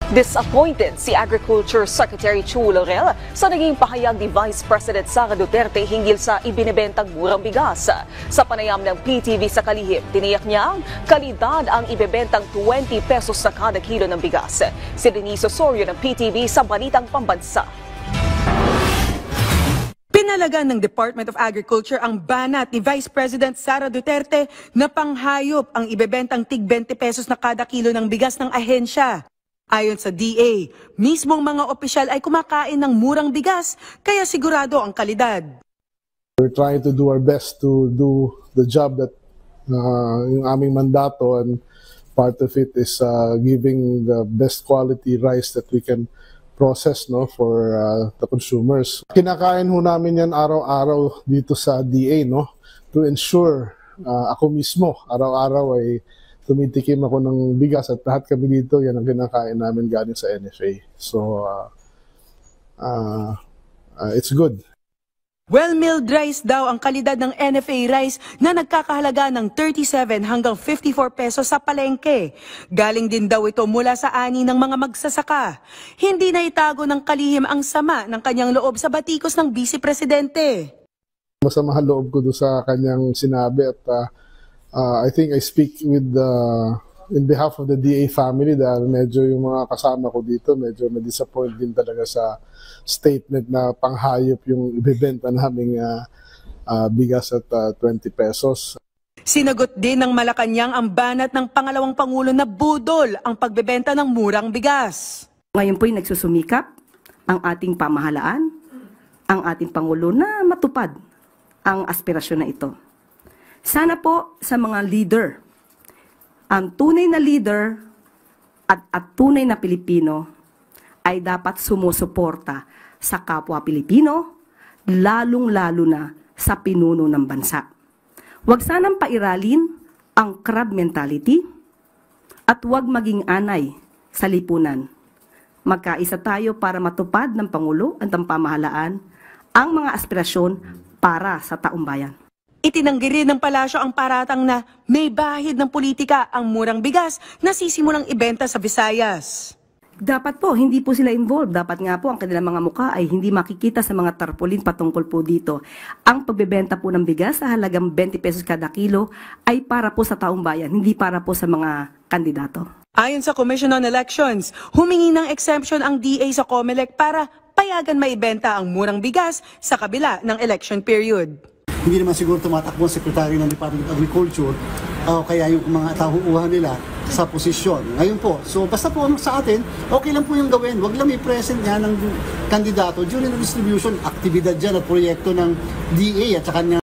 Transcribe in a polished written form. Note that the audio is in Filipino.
Disappointed si Agriculture Secretary Chu Laurel sa naging pahayag ni Vice President Sara Duterte hinggil sa ibinebentang murang bigas. Sa panayam ng PTV sa kalihim, tiniyak niya ang kalidad ang ibebentang 20 pesos sa kada kilo ng bigas. Si Denise Osorio ng PTV sa Balitang Pambansa. Pinalagan ng Department of Agriculture ang banat ni Vice President Sara Duterte na panghayop ang ibebentang tig 20 pesos na kada kilo ng bigas ng ahensya. Ayon sa DA, mismong mga opisyal ay kumakain ng murang bigas, kaya sigurado ang kalidad. We're trying to do our best to do the job that yung aming mandato, and part of it is giving the best quality rice that we can process for the consumers. Kinakain ho namin yan araw-araw dito sa DA to ensure ako mismo araw-araw ay tumitikim ako ng bigas at lahat kami dito, yan ang kinakain namin galing sa NFA. So, it's good. Well-milled rice daw ang kalidad ng NFA rice na nagkakahalaga ng 37 hanggang 54 pesos sa palengke. Galing din daw ito mula sa ani ng mga magsasaka. Hindi na itago ng kalihim ang sama ng kanyang loob sa batikos ng Vice Presidente. Masamahan loob ko doon sa kanyang sinabi at I think I speak with in behalf of the DA family dahil medyo yung mga kasama ko dito medyo na-disappoint din talaga sa statement na panghayop yung ibebenta naming bigas at 20 pesos. Sinagot din ng Malacanang ang banat ng pangalawang Pangulo na budol ang pagbebenta ng murang bigas. Ngayon po'y nagsusumikap ang ating pamahalaan, ang ating Pangulo na matupad ang aspirasyon na ito. Sana po sa mga leader, ang tunay na leader at tunay na Pilipino ay dapat sumusuporta sa kapwa Pilipino, lalong-lalo na sa pinuno ng bansa. Huwag sanang pairalin ang crab mentality at huwag maging anay sa lipunan. Magkaisa tayo para matupad ng Pangulo at ng pamahalaan ang mga aspirasyon para sa taong bayan. Itinanggi rin ng palasyo ang paratang na may bahid ng politika ang murang bigas na sisimulang ibenta sa Visayas. Dapat po, hindi po sila involved. Dapat nga po ang kanilang mga mukha ay hindi makikita sa mga tarpaulin patungkol po dito. Ang pagbebenta po ng bigas sa halagang 20 pesos kada kilo ay para po sa taong bayan, hindi para po sa mga kandidato. Ayon sa Commission on Elections, humingi ng exemption ang DA sa COMELEC para payagan maibenta ang murang bigas sa kabila ng election period. Hindi naman siguro tumatakbo ang Secretary ng Department of Agriculture o kaya yung mga tauuhan nila sa posisyon. Ngayon po, so basta po sa atin, okay lang po yung gawin. Huwag lang i-present nga ng kandidato during the distribution, aktibidad dyan at proyekto ng DA at saka